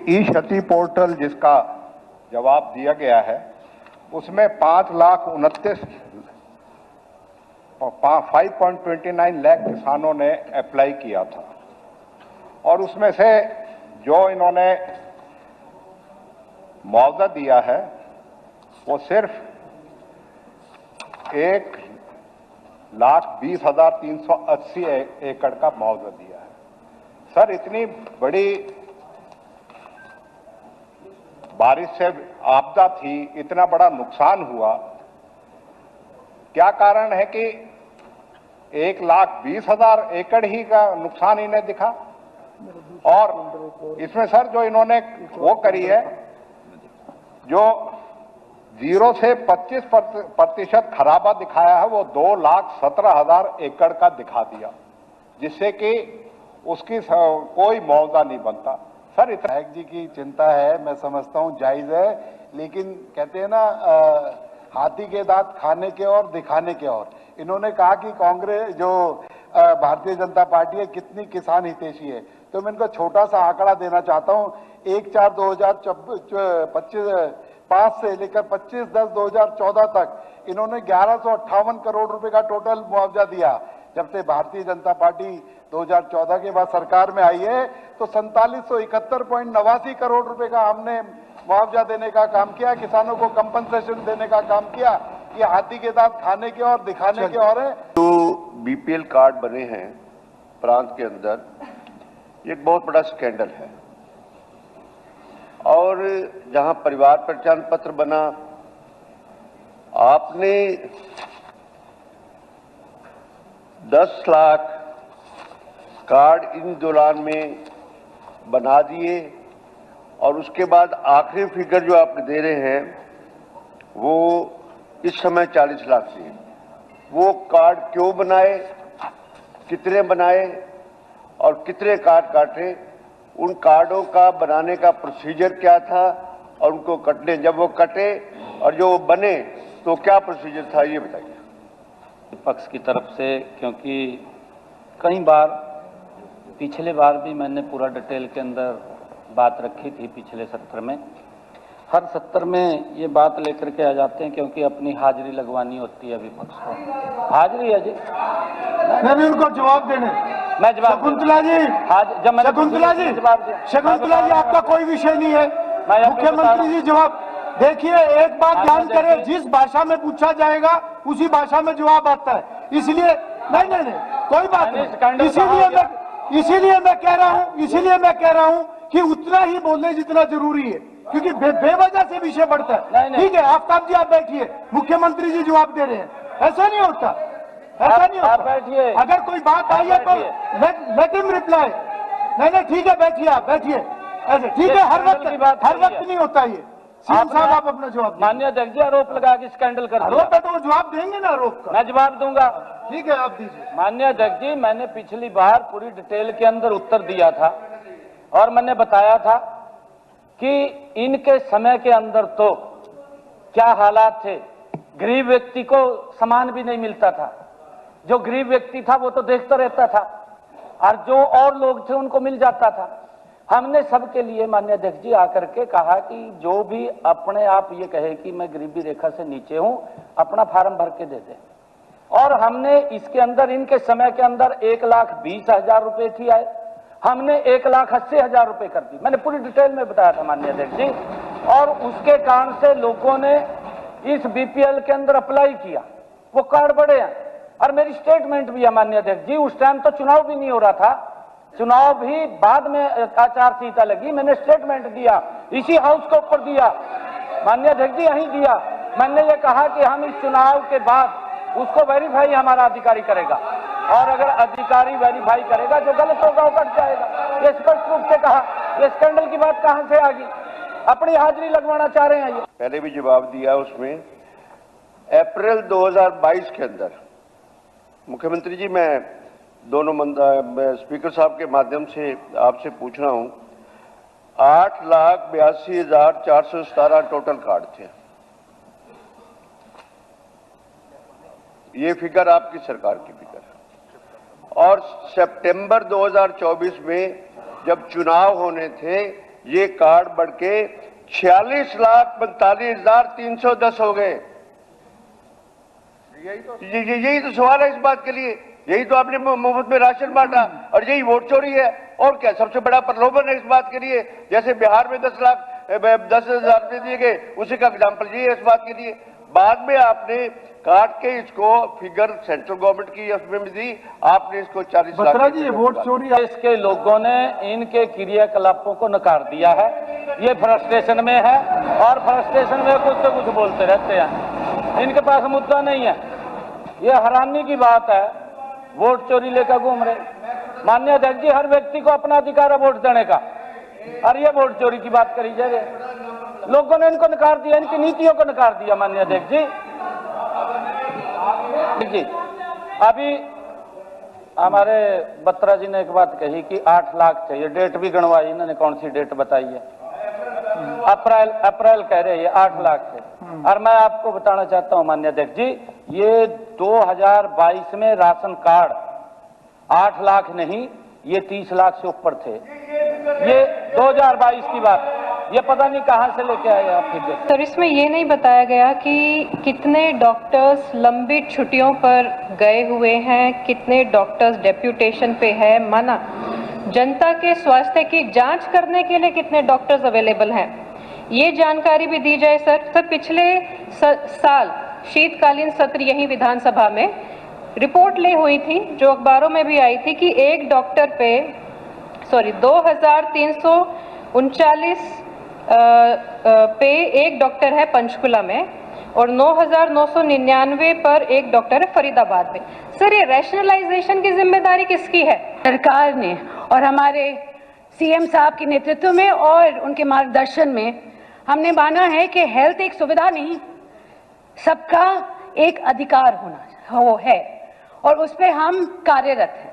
ई क्षति पोर्टल जिसका जवाब दिया गया है उसमें 5.29 लाख किसानों ने अप्लाई किया था और उसमें से जो इन्होंने मुआवजा दिया है वो सिर्फ 1,20,380 एकड़ का मुआवजा दिया है। सर, इतनी बड़ी बारिश से आपदा थी, इतना बड़ा नुकसान हुआ, क्या कारण है कि 1,20,000 एकड़ ही का नुकसान इन्हें दिखा? और इसमें सर जो इन्होंने वो करी है, जो 0 से 25% खराबा दिखाया है, वो 2,17,000 एकड़ का दिखा दिया, जिससे कि उसकी कोई मुआवजा नहीं बनता। सर, इतना नायक जी की चिंता है, मैं समझता हूं जायज है, लेकिन कहते हैं ना हाथी के दांत खाने के और दिखाने के और। इन्होंने कहा कि कांग्रेस जो भारतीय जनता पार्टी है कितनी किसान हितैषी है, तो मैं इनको छोटा सा आंकड़ा देना चाहता हूं। 1/4/2025 से लेकर 25/10/2014 तक इन्होंने 1158 करोड़ रुपए का टोटल मुआवजा दिया। जब से भारतीय जनता पार्टी 2014 के बाद सरकार में आई है तो 4771.89 करोड़ रुपए का हमने मुआवजा देने का काम किया, किसानों को कंपनसेशन देने का काम किया। ये हाथी के दांत खाने के और दिखाने के और है। तो बीपीएल कार्ड बने हैं प्रांत के अंदर, ये एक बहुत बड़ा स्कैंडल है। और जहां परिवार पहचान पत्र बना, आपने 10 लाख कार्ड इन दौरान में बना दिए और उसके बाद आखिरी फिगर जो आप दे रहे हैं वो इस समय 40 लाख से। वो कार्ड क्यों बनाए, कितने बनाए और कितने कार्ड काटे, उन कार्डों का बनाने का प्रोसीजर क्या था और उनको कटने, जब वो कटे और जो बने तो क्या प्रोसीजर था, ये बताइए। पक्ष की तरफ से, क्योंकि कई बार पिछले बार भी मैंने पूरा डिटेल के अंदर बात रखी थी पिछले सत्र में, हर सत्र में ये बात लेकर के आ जाते हैं क्योंकि अपनी हाजिरी लगवानी होती है विपक्ष को। हाजिरी है जी, नहीं उनको जवाब देने। मैं जवाब शकुंतला जी, जब मैंने शकुंतला जी जवाब दिया, शकुंतला जी आपका कोई विषय नहीं है, मुख्यमंत्री जी जवाब देखिए। एक बात ध्यान करें, जिस भाषा में पूछा जाएगा उसी भाषा में जवाब आता है, इसलिए नहीं कोई बात नहीं। इसीलिए मैं कह रहा हूं कि उतना ही बोलने जितना जरूरी है, क्योंकि बेवजह से विषय बढ़ता है। ठीक है, आफ्ताब जी आप बैठिए, मुख्यमंत्री जी जवाब दे रहे हैं। ऐसा नहीं होता, ऐसा नहीं होता। बैठिए, अगर कोई बात आई है तो लेट हिम रिप्लाई। नहीं ठीक है, बैठिए, आप बैठिए ऐसे। ठीक है, हर वक्त नहीं होता ये। सीएम साहब आप अपना जवाब। माननीय अध्यक्ष जी, आरोप लगा के स्कैंडल कर आरोप है तो वो जवाब देंगे ना आरोप का। मैं जवाब दूंगा। ठीक है, आप दीजिए। माननीय अध्यक्ष जी, मैंने पिछली बार पूरी डिटेल के अंदर उत्तर दिया था और मैंने बताया था कि इनके समय के अंदर तो क्या हालात थे, गरीब व्यक्ति को सामान भी नहीं मिलता था। जो गरीब व्यक्ति था वो तो देखता रहता था और जो और लोग थे उनको मिल जाता था। हमने सबके लिए माननीय अध्यक्ष जी आकर के कहा कि जो भी अपने आप ये कहे कि मैं गरीबी रेखा से नीचे हूं, अपना फार्म भर के दे दे। और हमने इसके अंदर इनके समय के अंदर 1,20,000 रुपए थी आए, हमने 1,80,000 रुपए कर दी। मैंने पूरी डिटेल में बताया था माननीय अध्यक्ष जी। और उसके कारण से लोगों ने इस बीपीएल के अंदर अप्लाई किया, वो कार्ड बड़े हैं। और मेरी स्टेटमेंट भी है माननीय अध्यक्ष जी, उस टाइम तो चुनाव भी नहीं हो रहा था, चुनाव भी बाद में आचार संहिता लगी, मैंने स्टेटमेंट दिया, इसी हाउस के ऊपर दिया माननीय अध्यक्ष जी, यहीं दिया। मैंने ये कहा कि हम इस चुनाव के बाद उसको वेरीफाई हमारा अधिकारी करेगा और अगर अधिकारी वेरीफाई करेगा जो गलत होगा वो कट जाएगा। ये स्पष्ट रूप से कहा। ये स्कैंडल की बात कहां से आ गई? अपनी हाजिरी लगवाना चाह रहे हैं ये। पहले भी जवाब दिया उसमें। अप्रैल 2022 के अंदर मुख्यमंत्री जी, मैं दोनों स्पीकर साहब के माध्यम से आपसे पूछ रहा हूं, 8,82,417 टोटल कार्ड थे। ये फिगर आपकी सरकार की फिगर है। और सितंबर 2024 में जब चुनाव होने थे ये कार्ड बढ़ के 46,45,310 हो गए। यही तो सवाल है इस बात के लिए, यही तो आपने मुफ्त में राशन बांटा और यही वोट चोरी है। और क्या सबसे बड़ा प्रलोभन है इस बात के लिए? जैसे बिहार में 10,10,000 रुपए दिए गए, उसी का एग्जाम्पल ये है इस बात के लिए। बाद में आपने काट के इसको फिगर सेंट्रल गवर्नमेंट की उसमें भी दी, आपने इसको 40 लाख। बत्रा जी, ये वोट चोरी इसके लोगों ने इनके क्रियाकलापों को नकार दिया है। ये फ्रस्ट्रेशन में है और फ्रस्ट्रेशन में कुछ से कुछ बोलते रहते हैं, इनके पास मुद्दा नहीं है। ये हैरानी की बात है, वोट चोरी लेकर घूम रहे। माननीय अध्यक्ष जी, हर व्यक्ति को अपना अधिकार है वोट देने का, और ये वोट चोरी की बात करी जा रही है। लोगों ने इनको नकार दिया, इनकी नीतियों को नकार दिया। माननीय अध्यक्ष जी, अभी हमारे बत्रा जी ने एक बात कही कि 8 लाख थे, ये डेट भी गणवाई, इन्होंने कौन सी डेट बताई है? अप्रैल कह रहे हैं, 8 लाख थे। और मैं आपको बताना चाहता हूं माननीय अध्यक्ष जी, ये 2022 में राशन कार्ड 8 लाख नहीं, ये 30 लाख से ऊपर थे। ये 2022 की बात, ये पता नहीं कहां से लेके आए आप फिगर। सर, इसमें ये नहीं बताया गया कि कितने डॉक्टर्स लंबी छुट्टियों पर गए हुए हैं, कितने डॉक्टर्स डेप्यूटेशन पे है, माना जनता के स्वास्थ्य की जांच करने के लिए कितने डॉक्टर्स अवेलेबल हैं, ये जानकारी भी दी जाए। सर पिछले साल शीतकालीन सत्र यही विधानसभा में रिपोर्ट ले हुई थी, जो अखबारों में भी आई थी, कि एक डॉक्टर पे 2339 पे एक डॉक्टर है पंचकुला में और 9,999 पर एक डॉक्टर है फरीदाबाद में। सर, ये रैशनलाइजेशन की जिम्मेदारी किसकी है? सरकार ने और हमारे सीएम साहब के नेतृत्व में और उनके मार्गदर्शन में हमने माना है कि हेल्थ एक सुविधा नहीं, सबका एक अधिकार होना है, और उस पर हम कार्यरत हैं।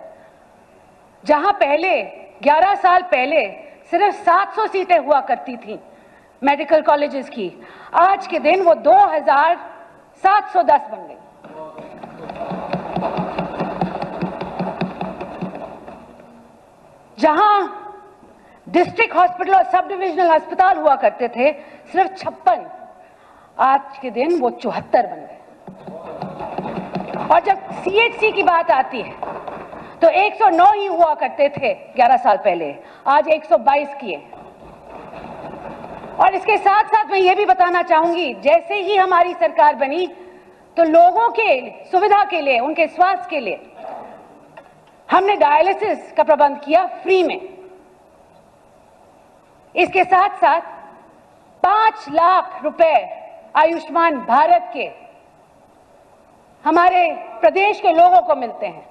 जहां पहले 11 साल पहले सिर्फ 700 सीटें हुआ करती थी मेडिकल कॉलेजेस की, आज के दिन वो 2,710 बन गई। जहां डिस्ट्रिक्ट हॉस्पिटल और सब डिविजनल अस्पताल हुआ करते थे सिर्फ 56, आज के दिन वो 74 बन गए। और जब सीएचसी की बात आती है तो 109 ही हुआ करते थे 11 साल पहले, आज 122 किए। और इसके साथ साथ मैं ये भी बताना चाहूंगी, जैसे ही हमारी सरकार बनी तो लोगों के सुविधा के लिए, उनके स्वास्थ्य के लिए हमने डायलिसिस का प्रबंध किया फ्री में। इसके साथ साथ 5 लाख रुपए आयुष्मान भारत के हमारे प्रदेश के लोगों को मिलते हैं।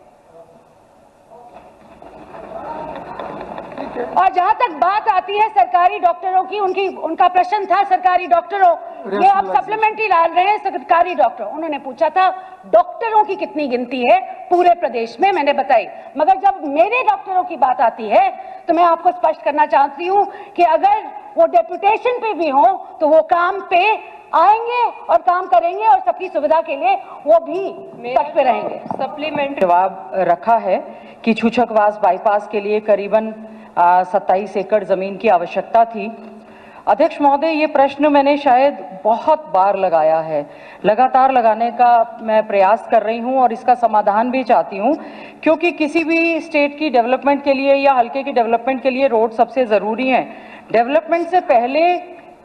और जहां तक बात आती है सरकारी डॉक्टरों की, उनका प्रश्न था सरकारी डॉक्टरों, ये अब सप्लीमेंट्री डाल रहे हैं सरकारी डॉक्टर। उन्होंने पूछा था डॉक्टरों की कितनी गिनती है पूरे प्रदेश में, मैंने बताई। मगर जब मेरे डॉक्टरों की बात आती है तो मैं आपको स्पष्ट करना चाहती हूं कि अगर वो डेप्यूटेशन पे भी हो तो वो काम पे आएंगे और काम करेंगे और सबकी सुविधा के लिए वो भी तट पे रहेंगे। सप्लीमेंट्री जवाब रखा है कि छूछकवास बाईपास के लिए करीबन 27 एकड़ जमीन की आवश्यकता थी। अध्यक्ष महोदय, ये प्रश्न मैंने शायद बहुत बार लगाया है, लगातार लगाने का मैं प्रयास कर रही हूं और इसका समाधान भी चाहती हूं, क्योंकि किसी भी स्टेट की डेवलपमेंट के लिए या हल्के की डेवलपमेंट के लिए रोड सबसे ज़रूरी है। डेवलपमेंट से पहले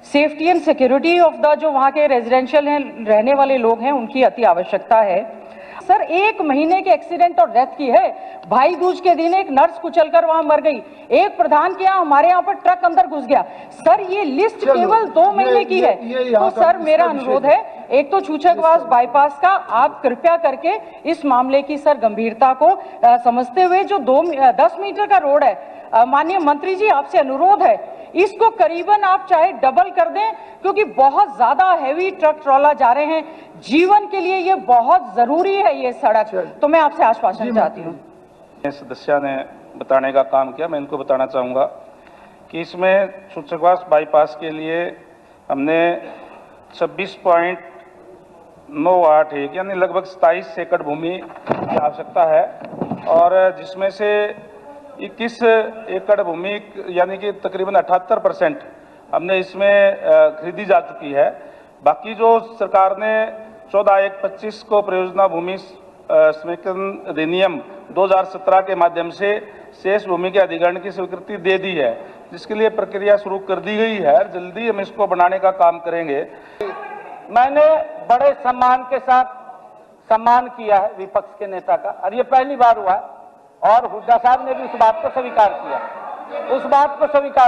safety and security of the जो वहाँ के रेजिडेंशियल हैं, रहने वाले लोग हैं, उनकी अति आवश्यकता है। सर, 1 महीने के एक्सीडेंट और डेथ की है। भाई दूज के दिन एक नर्स कुचलकर वहां मर गई, एक प्रधान के यहाँ हमारे यहाँ पर ट्रक अंदर घुस गया। सर, ये लिस्ट केवल 2 महीने की है। तो सर, मेरा अनुरोध है, एक तो छूछकवास बाईपास का आप कृपया करके इस मामले की सर गंभीरता को समझते हुए जो 10 मीटर का रोड है, माननीय मंत्री जी आपसे अनुरोध है, इसको करीबन आप चाहे डबल कर दें, क्योंकि बहुत ज्यादा हैवी ट्रक ट्रॉला जा रहे हैं, जीवन के लिए ये बहुत जरूरी है ये सड़क। तो मैं आपसे आश्वासन चाहती हूँ। सदस्य ने बताने का काम किया, मैं इनको बताना चाहूँगा कि इसमें छूछकवास बाईपास के लिए हमने 26.98 यानी लगभग 27 एकड़ भूमि की आवश्यकता है, और जिसमें से 21 एकड़ भूमि यानी कि तकरीबन 78% हमने इसमें खरीदी जा चुकी है। बाकी जो सरकार ने 14/1/25 को परियोजना भूमि समेकन अधिनियम 2017 के माध्यम से शेष भूमि के अधिग्रहण की स्वीकृति दे दी है, जिसके लिए प्रक्रिया शुरू कर दी गई है। जल्दी हम इसको बनाने का काम करेंगे। मैंने बड़े सम्मान के साथ सम्मान किया है विपक्ष के नेता का, और ये पहली बार हुआ है, और हुड्डा साहब ने भी उस बात को स्वीकार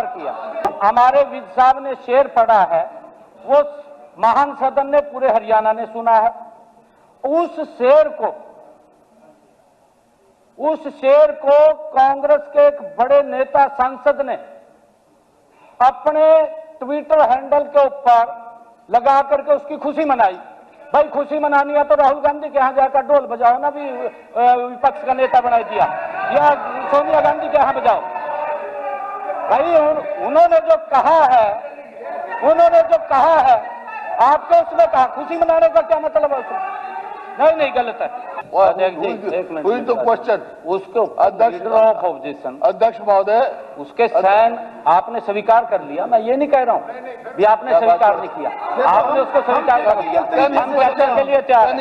किया, हमारे विज साहब ने शेर पढ़ा है, वो महान सदन ने पूरे हरियाणा ने सुना है। उस शेर को कांग्रेस के एक बड़े नेता सांसद ने अपने ट्विटर हैंडल के ऊपर लगा करके उसकी खुशी मनाई। भाई खुशी मनानी है तो राहुल गांधी के यहाँ जाकर ढोल बजाओ ना, भी विपक्ष का नेता बना दिया, या सोनिया गांधी के यहाँ बजाओ। भाई उन्होंने जो कहा है आपको उसमें कहा, खुशी मनाने का क्या मतलब है उसमें? नहीं गलत है। एक मिनट तो क्वेश्चन उसके अध्यक्ष ऑफ ऑपोजिशन अध्यक्ष महोदय, उसके साइन आपने स्वीकार कर लिया, मैं ये नहीं कह रहा हूँ भी आपने स्वीकार नहीं किया, आपने उसको स्वीकार कर लिया। हम चर्चा के लिए तैयार,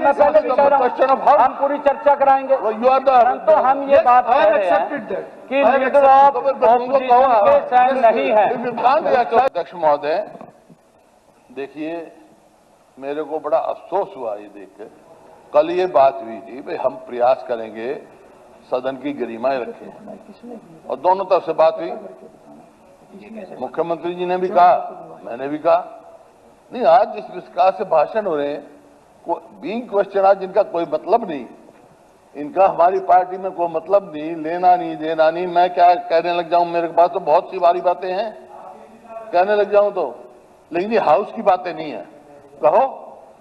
मैं पहले भी कह रहा हूँ हम पूरी चर्चा कराएंगे, परंतु हम ये बात कह रहे हैं कि लीडर ऑफ ऑपोजिशन के साइन नहीं है। अध्यक्ष महोदय, देखिए मेरे को बड़ा अफसोस हुआ ये देख के। कल ये बात हुई थी भाई हम प्रयास करेंगे सदन की गरिमाएं रखें, और दोनों तरफ से बात हुई। मुख्यमंत्री जी ने भी कहा, मैंने भी कहा। नहीं, आज जिस विस्तार से भाषण हो रहे हैं, बीइंग क्वेश्चन, आज जिनका कोई मतलब नहीं, इनका हमारी पार्टी में कोई मतलब नहीं, लेना नहीं देना नहीं, मैं क्या कहने लग जाऊं? मेरे पास तो बहुत सी बारी बातें हैं कहने लग जाऊं तो, लेकिन ये हाउस की बातें नहीं है। कहो,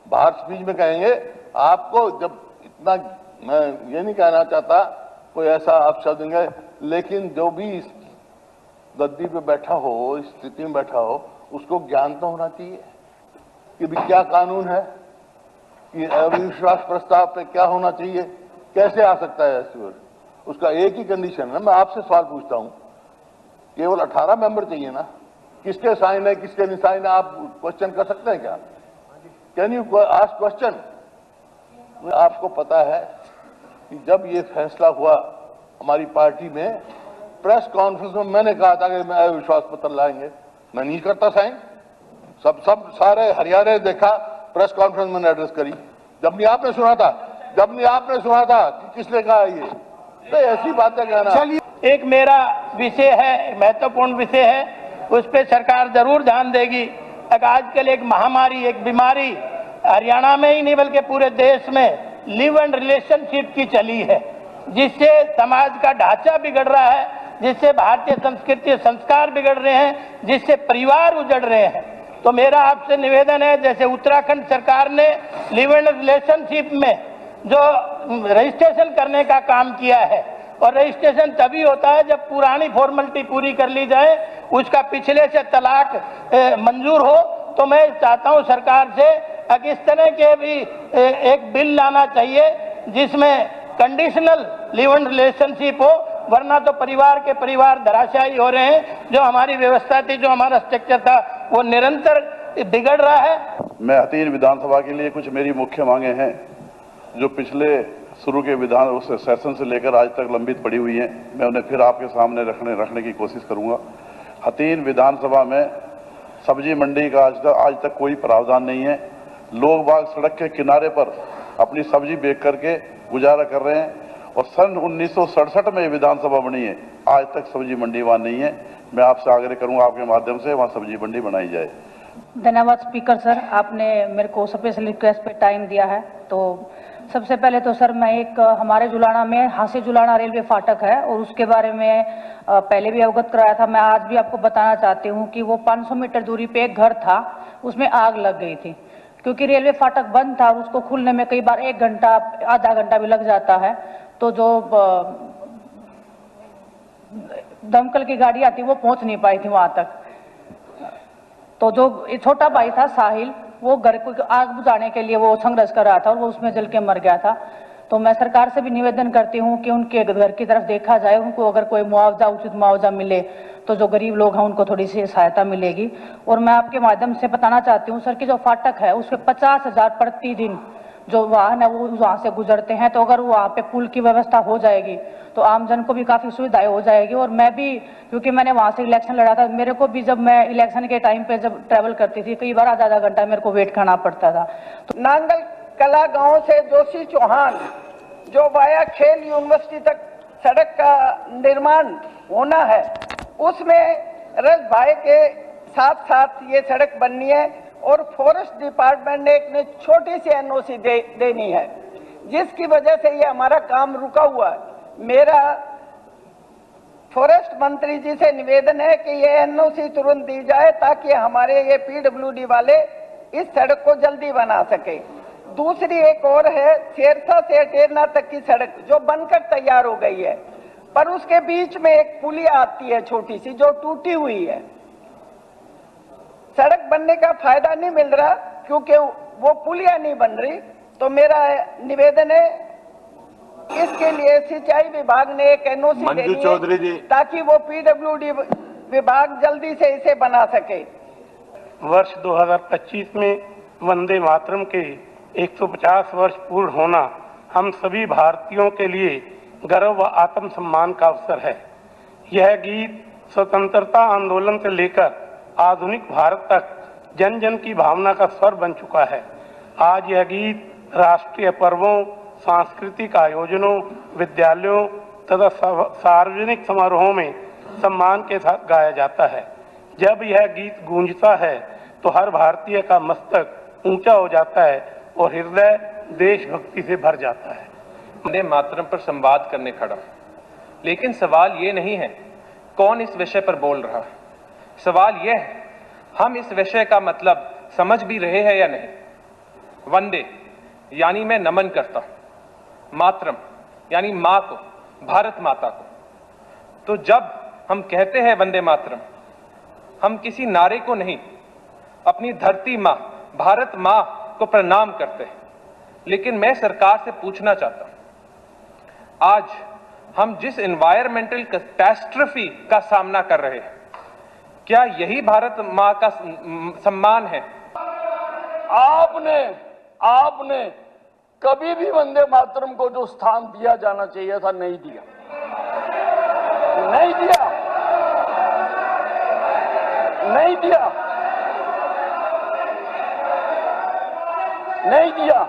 बाहर स्पीच में कहेंगे आपको। जब इतना, मैं ये नहीं कहना चाहता कोई ऐसा आप शब्द देंगे, लेकिन जो भी इस गद्दी पे बैठा हो, इस स्थिति में बैठा हो, उसको ज्ञान तो होना चाहिए कि भी क्या कानून है, कि अविश्वास प्रस्ताव पे क्या होना चाहिए, कैसे आ सकता है ऐसे। उसका एक ही कंडीशन है। मैं आपसे सवाल पूछता हूं, केवल 18 मेंबर चाहिए ना? किसके साइन है, किसके नहीं साइन है, आप क्वेश्चन कर सकते हैं क्या? Can you ask question? आपको पता है कि जब ये फैसला हुआ हमारी पार्टी में, प्रेस कॉन्फ्रेंस में मैंने कहा था कि मैं अविश्वास पत्र लाएंगे, मैं नहीं करता साइन। सब सारे हरियाणा ने देखा, प्रेस कॉन्फ्रेंस मैंने एड्रेस करी, जब नहीं आपने सुना था कि किसने कहा ये, तो ऐसी बातें कहना। एक मेरा विषय है, महत्वपूर्ण विषय है, उस पर सरकार जरूर ध्यान देगी। आजकल एक महामारी, एक बीमारी हरियाणा में ही नहीं बल्कि पूरे देश में लिव एंड रिलेशनशिप की चली है, जिससे समाज का ढांचा बिगड़ रहा है, जिससे भारतीय संस्कृति संस्कार बिगड़ रहे हैं, जिससे परिवार उजड़ रहे हैं। तो मेरा आपसे निवेदन है, जैसे उत्तराखंड सरकार ने लिव एंड रिलेशनशिप में जो रजिस्ट्रेशन करने का काम किया है, और रजिस्ट्रेशन तभी होता है जब पुरानी फॉर्मेलिटी पूरी कर ली जाए, उसका पिछले से तलाक मंजूर हो। तो मैं चाहता हूं सरकार से कि इस तरह के भी एक बिल लाना चाहिए जिसमें कंडीशनल लिव एंड रिलेशनशिप हो, वरना तो परिवार के परिवार धराशायी हो रहे हैं। जो हमारी व्यवस्था थी, जो हमारा स्ट्रक्चर था, वो निरंतर बिगड़ रहा है। मैं हथीन विधानसभा के लिए कुछ मेरी मुख्य मांगे हैं जो पिछले शुरू के विधान उस सेशन से लेकर आज तक लंबित पड़ी हुई हैं। मैं उन्हें फिर आपके सामने रखने की कोशिश करूंगा। हथीन विधानसभा में सब्जी मंडी का आज तक कोई प्रावधान नहीं है। लोग बाग सड़क के किनारे पर अपनी सब्जी बेच करके गुजारा कर रहे हैं, और सन 1967 में विधानसभा बनी है, आज तक सब्जी मंडी वहाँ नहीं है। मैं आपसे आग्रह करूंगा आपके माध्यम से वहाँ सब्जी मंडी बनाई जाए। धन्यवाद स्पीकर सर, आपने मेरे को स्पेशल रिक्वेस्ट पे टाइम दिया है। तो सबसे पहले तो सर मैं एक हमारे जुलाना में हांसी जुलाना रेलवे फाटक है, और उसके बारे में पहले भी अवगत कराया था। मैं आज भी आपको बताना चाहती हूँ कि वो 500 मीटर दूरी पे एक घर था, उसमें आग लग गई थी, क्योंकि रेलवे फाटक बंद था और उसको खुलने में कई बार 1 घंटा आधा घंटा भी लग जाता है। तो जो दमकल की गाड़ी आती वो पहुंच नहीं पाई थी वहां तक। तो जो छोटा भाई था साहिल, वो घर को आग बुझाने के लिए वो संघर्ष कर रहा था और वो उसमें जल के मर गया था। तो मैं सरकार से भी निवेदन करती हूँ कि उनके घर की तरफ देखा जाए, उनको अगर कोई मुआवजा, उचित मुआवजा मिले तो जो गरीब लोग हैं उनको थोड़ी सी सहायता मिलेगी। और मैं आपके माध्यम से बताना चाहती हूँ सर कि जो फाटक है उसके 50,000 प्रतिदिन जो वाहन है वो वहाँ से गुजरते हैं, तो अगर वहाँ पे पुल की व्यवस्था हो जाएगी तो आमजन को भी काफ़ी सुविधाएं हो जाएगी। और मैं भी, क्योंकि मैंने वहाँ से इलेक्शन लड़ा था, मेरे को भी जब मैं इलेक्शन के टाइम पे जब ट्रैवल करती थी कई बार आधा घंटा मेरे को वेट करना पड़ता था। तो नांगल कला गांव से जोशी चौहान जो वाया खेल यूनिवर्सिटी तक सड़क का निर्माण होना है, उसमें रस भाई के साथ साथ ये सड़क बननी है और फॉरेस्ट डिपार्टमेंट ने एक छोटी सी एनओसी देनी है, जिसकी वजह से ये हमारा काम रुका हुआ है। मेरा फॉरेस्ट मंत्री जी से निवेदन है कि ये एनओसी तुरंत दी जाए ताकि हमारे ये पीडब्ल्यूडी वाले इस सड़क को जल्दी बना सके। दूसरी एक और है, शेरसा से अटेरना तक की सड़क जो बनकर तैयार हो गई है, पर उसके बीच में एक पुलिया आती है छोटी सी जो टूटी हुई है। सड़क बनने का फायदा नहीं मिल रहा क्योंकि वो पुलिया नहीं बन रही। तो मेरा निवेदन है इसके लिए सिंचाई विभाग ने एक एनओसी देनी है ताकि वो पीडब्ल्यूडी विभाग जल्दी से इसे बना सके। वर्ष 2025 में वंदे मातरम के 150 वर्ष पूर्ण होना हम सभी भारतीयों के लिए गर्व व आत्मसम्मान का अवसर है। यह गीत स्वतंत्रता आंदोलन से लेकर आधुनिक भारत तक जन जन की भावना का स्वर बन चुका है। आज यह गीत राष्ट्रीय पर्वों, सांस्कृतिक आयोजनों, विद्यालयों तथा सार्वजनिक समारोहों में सम्मान के साथ गाया जाता है। जब यह गीत गूंजता है तो हर भारतीय का मस्तक ऊंचा हो जाता है और हृदय देशभक्ति से भर जाता है। वंदे मातरम पर संवाद करने खड़ा, लेकिन सवाल ये नहीं है कौन इस विषय पर बोल रहा है, सवाल यह है हम इस विषय का मतलब समझ भी रहे हैं या नहीं। वंदे यानी मैं नमन करता हूं, मातरम यानी मां को, भारत माता को। तो जब हम कहते हैं वंदे मातरम, हम किसी नारे को नहीं, अपनी धरती मां, भारत मां को प्रणाम करते हैं। लेकिन मैं सरकार से पूछना चाहता हूं, आज हम जिस एनवायरमेंटल कैटास्ट्रोफी का सामना कर रहे हैं, क्या यही भारत मां का सम्मान है? आपने कभी भी वंदे मातरम को जो स्थान दिया जाना चाहिए था नहीं दिया, नहीं दिया, नहीं दिया, नहीं दिया।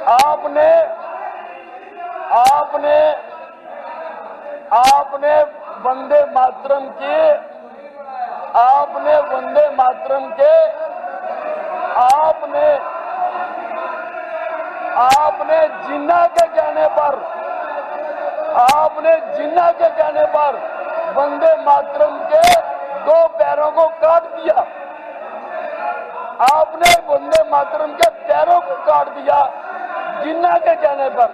आपने वंदे मातरम के आपने जिन्ना के कहने पर वंदे मातरम के 2 पैरों को काट दिया। आपने वंदे मातरम के पैरों को काट दिया जिन्ना के कहने पर।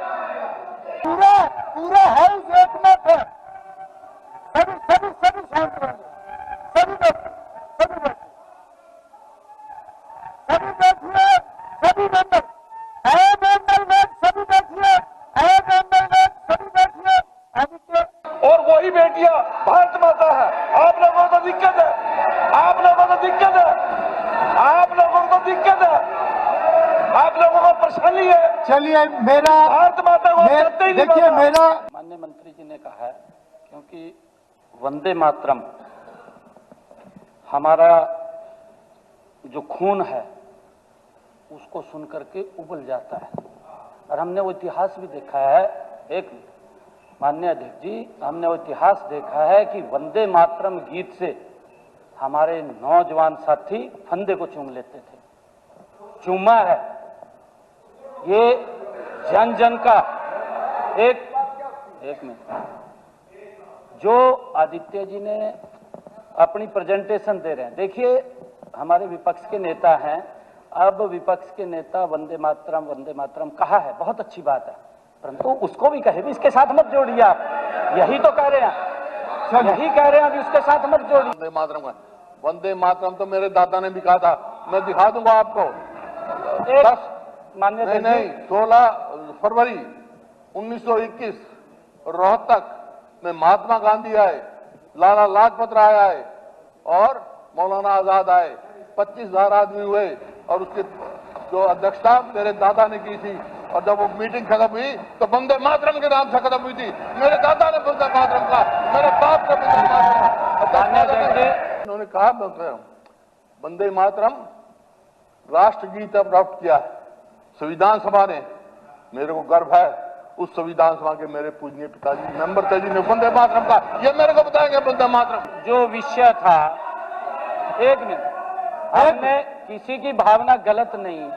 पूरा हाउस एकमत है, सभी शांत रहेंगे, सभी बैठिए, सभी मेंबर, सभी बैठिए, और वही बेटियां भारत माता है। आप लोगों को दिक्कत है, आप लोगों को दिक्कत है, आप लोगों को दिक्कत है, आप लोगों को परेशानी है। चलिए मेरा भारत माता को देखिए मेरा माननीय मंत्री जी ने कहा है, क्योंकि वंदे मातरम हमारा जो खून है उसको सुन करके उबल जाता है। और हमने वो इतिहास भी देखा है, एक माननीय अध्यक्ष जी, हमने वो इतिहास देखा है कि वंदे मातरम गीत से हमारे नौजवान साथी फंदे को चूम लेते थे। चूमा है ये जन जन का एक मिनट, जो आदित्य जी ने अपनी प्रेजेंटेशन दे रहे हैं, देखिए हमारे विपक्ष के नेता हैं, अब विपक्ष के नेता वंदे मातरम कहा है, बहुत अच्छी बात है, परंतु उसको भी कहे भी इसके साथ मत जोड़िए। आप यही तो कह रहे हैं, यही कह रहे हैं, अभी उसके साथ मत जोड़िए। वंदे मातरम तो मेरे दादा ने भी कहा था, मैं दिखा दूंगा आपको। मान्य नहीं अध्यक्ष जी, नहीं 16 फरवरी 1921 रोहतक में महात्मा गांधी आए, लाला लाजपत राय आए और मौलाना आजाद आए। 25,000 आदमी हुए और उसके जो अध्यक्षता मेरे दादा ने की थी। और जब वो मीटिंग खत्म हुई तो वंदे मातरम के नाम से खत्म हुई थी। मेरे दादा ने वंदे मातरम कहा, मेरे बाप ने वंदे मातरम। उन्होंने कहा वंदे मातरम राष्ट्र गीत अडॉप्ट किया है संविधान सभा ने। मेरे को गर्व है उस संविधान सभा के मेरे पूजनीय पिताजी मेंबर थे जिन्हें वंदे मातरम का, ये मेरे को बताएंगे वंदे मातरम। जो विषय था, एक मिनट, हमने किसी की भावना गलत नहीं,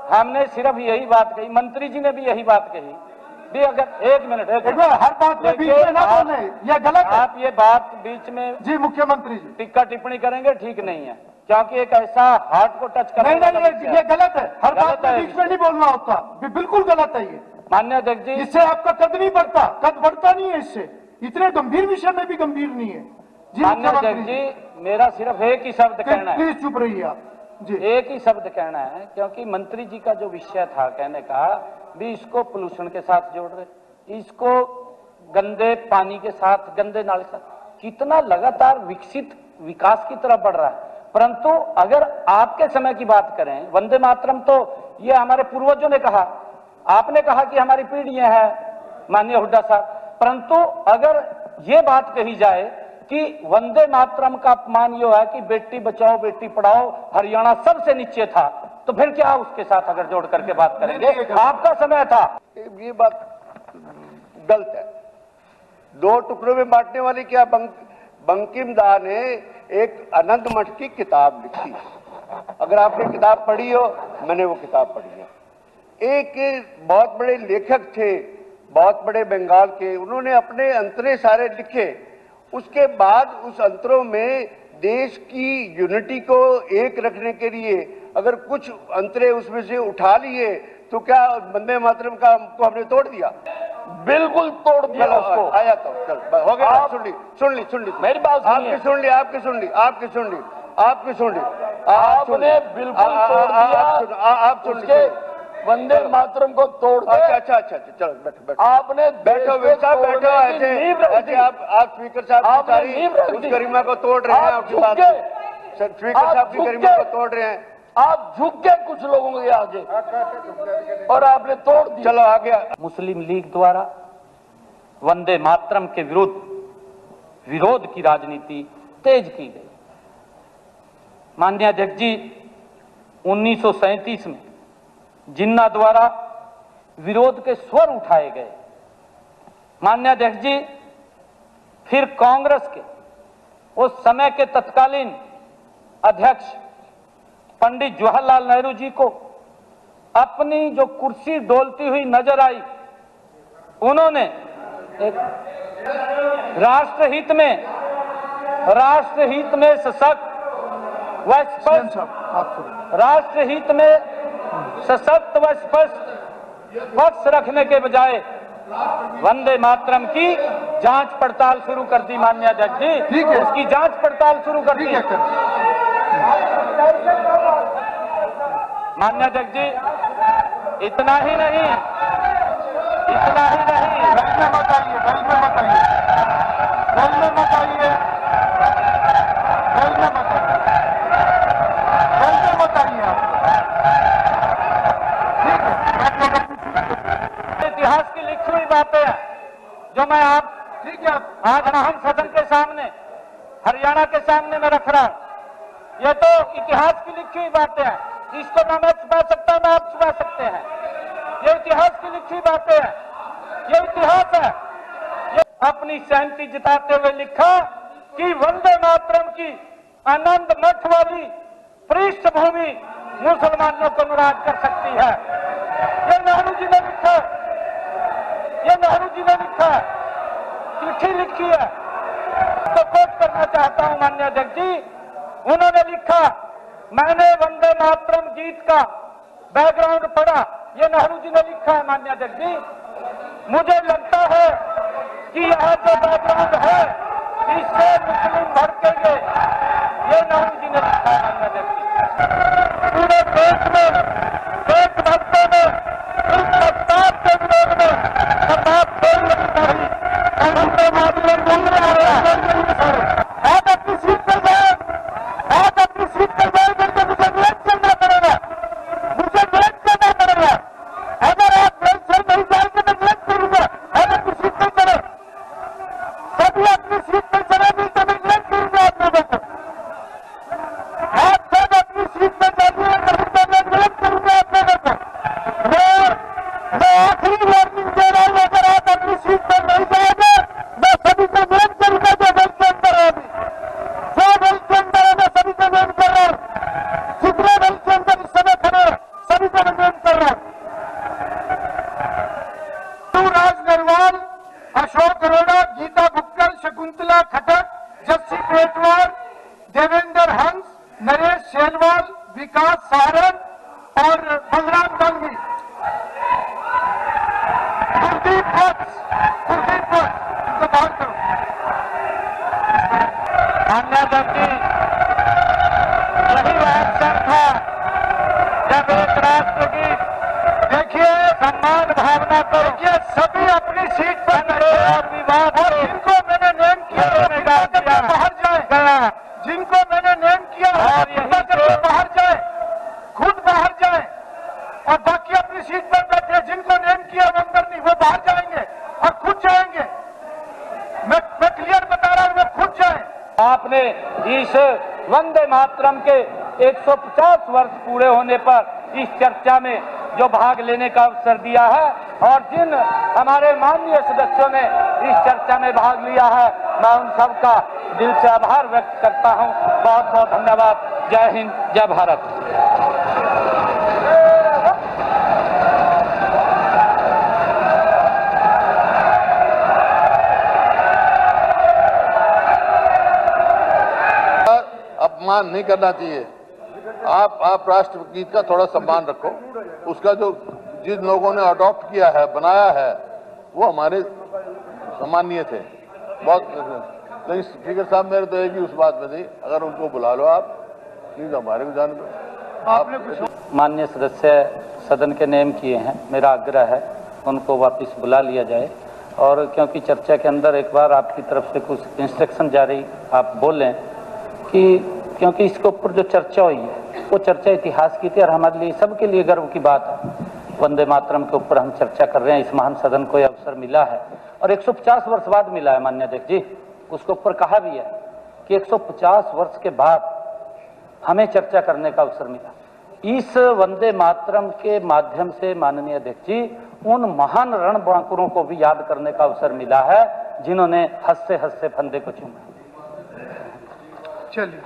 हमने सिर्फ यही बात कही, मंत्री जी ने भी यही बात कही भी अगर एक मिनट हर बात में बीच में ना बोले, ये गलत है। आप ये बात बीच में जी मुख्यमंत्री जी टिक्का टिप्पणी करेंगे ठीक नहीं है, क्योंकि एक ऐसा हार्ट को टच करने नहीं, ये गलत है। हर बात में बीच में नहीं बोलना होता, बिल्कुल गलत है ये। मान्य अध्यक्ष जी, इससे आपका कद नहीं बढ़ता, कद बढ़ता नहीं है इससे। इतने गंभीर विषय में भी गंभीर नहीं है। जी मान्य अध्यक्ष जी, मेरा सिर्फ एक ही शब्द कहना है, प्लीज चुप रहिए आप जी। एक ही शब्द कहना है, क्योंकि मंत्री जी का जो विषय था कहने का भी इसको पोल्यूशन के साथ जोड़ रहे, इसको गंदे पानी के साथ, गंदे नाले के साथ, कितना लगातार विकसित विकास की तरफ बढ़ रहा है। परंतु अगर आपके समय की बात करें, वंदे मातरम तो ये हमारे पूर्वजों ने कहा, आपने कहा कि हमारी पीढ़ियां हैं माननीय हुड्डा साहब, परंतु अगर ये बात कही जाए कि वंदे मातरम का अपमान ये है कि बेटी बचाओ बेटी पढ़ाओ हरियाणा सबसे नीचे था, तो फिर क्या उसके साथ अगर जोड़ करके बात करेंगे? आपका समय था। ये बात गलत है। दो टुकड़ों में बांटने वाली क्या बंकिम दा ने एक अनंत मठ की किताब लिखी। अगर आपने किताब पढ़ी हो, मैंने वो किताब पढ़ी है। एक बहुत बड़े लेखक थे, बहुत बड़े बंगाल के, उन्होंने अपने अंतरे सारे लिखे। उसके बाद उस अंतरों में देश की यूनिटी को एक रखने के लिए अगर कुछ अंतरे उसमें से उठा लिए तो क्या वंदे मातरम का को हमने तोड़ दिया? बिल्कुल तोड़ दिया उसको। आया तो चल हो गया। सुन ली मेरी बात आपकी सुन ली आपने बिल्कुल तोड़ दिया। आप सुन उसके वंदे मातरम को तोड़ के अच्छा चलो बैठो आपने बैठो ऐसे आप स्पीकर साहब की सारी उस गरिमा को तोड़ रहे हैं। आपकी बात स्पीकर साहब की गरिमा को तोड़ रहे हैं। आप झुक गए कुछ लोगों के आगे और आपने तोड़ दिया। चलो आ गया। मुस्लिम लीग द्वारा वंदे मातरम के विरुद्ध विरोध की राजनीति तेज की गई। माननीय अध्यक्ष जी, 1937 में जिन्ना द्वारा विरोध के स्वर उठाए गए। माननीय अध्यक्ष जी, फिर कांग्रेस के उस समय के तत्कालीन अध्यक्ष पंडित जवाहरलाल नेहरू जी को अपनी जो कुर्सी डोलती हुई नजर आई, उन्होंने एक राष्ट्रहित में सशक्त व स्पष्ट राष्ट्रहित में सशक्त व स्पष्ट पक्ष रखने के बजाय वंदे मातरम की जांच पड़ताल शुरू कर दी। माननीय अध्यक्ष जी, उसकी जांच पड़ताल शुरू कर दी। माननीय अध्यक्ष जी, इतना ही नहीं इतिहास की लिखी हुई बातें हैं जो मैं आज महान सदन के सामने, हरियाणा के सामने मैं रख रहा हूं। ये तो इतिहास की लिखी हुई बातें हैं, इसको ना मैं छुपा सकता, ना आप छुपा सकते हैं। ये इतिहास की लिखी बातें हैं, ये इतिहास है। ये अपनी सहमति जताते हुए लिखा कि वंदे मातरम की आनंद मठ वाली पृष्ठभूमि मुसलमानों को नाराज कर सकती है। ये नेहरू जी ने लिखा, ये नेहरू जी ने लिखा, चिट्ठी लिखी है। तो कोट करना चाहता हूं माननीय अध्यक्ष जी, उन्होंने लिखा, मैंने वंदे मातरम गीत का बैकग्राउंड पढ़ा, ये नेहरू जी ने लिखा है। माननीय अध्यक्ष जी, मुझे लगता है कि यह जो बैकग्राउंड है इससे मुस्लिम भड़केंगे, ये नेहरू जी ने लिखा है। माननीय अध्यक्ष जी, पूरे देश में देशभक्त किया है, बाहर जाए, खुद बाहर जाए और बाकी अपनी सीट पर बैठे, जिनको नेम किया वो अंदर नहीं, वो बाहर जाएंगे और खुद जाएंगे। मैं क्लियर बता रहा हूं, वो खुद जाए। आपने इस वंदे मातरम के 150 वर्ष पूरे होने पर इस चर्चा में जो भाग लेने का अवसर दिया है और जिन हमारे माननीय सदस्यों ने इस चर्चा में भाग लिया है, मैं उन सबका दिल से आभार व्यक्त करता हूं। बहुत बहुत धन्यवाद। जय हिंद, जय भारत। अपमान नहीं करना चाहिए। आप राष्ट्रगीत का थोड़ा सम्मान रखो। उसका जो जिन लोगों ने अडॉप्ट किया है, बनाया है, वो हमारे सम्मानीय थे बहुत। लेकिन स्पीकर साहब मेरे तो एक ही उस बात में थी, अगर उनको बुला लो आप, प्लीज हमारे को जान दो। आपने कुछ माननीय सदस्य सदन के नेम किए हैं, मेरा आग्रह है उनको वापस बुला लिया जाए। और क्योंकि चर्चा के अंदर एक बार आपकी तरफ से कुछ इंस्ट्रक्शन जारी आप बोलें कि क्योंकि इसके ऊपर जो चर्चा हुई है वो चर्चा इतिहास की थी और हमारे लिए सबके लिए गर्व की बात है। वंदे मातरम के ऊपर हम चर्चा कर रहे हैं, इस महान सदन को यह अवसर मिला है और 150 वर्ष बाद मिला है। माननीय अध्यक्ष जी, उसके ऊपर कहा भी है कि 150 वर्ष के बाद हमें चर्चा करने का अवसर मिला। इस वंदे मातरम के माध्यम से माननीय अध्यक्ष जी उन महान रणबांकुरों को भी याद करने का अवसर मिला है जिन्होंने हंसते हंसते फंदे को चूमा। चलिए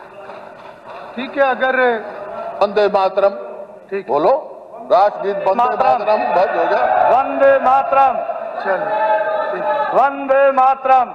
ठीक है, अगर वंदे मातरम ठीक बोलो, राष्ट्रगीत वंदे मातरम बंद हो गया। वंदे मातरम, चलिए वंदे मातरम।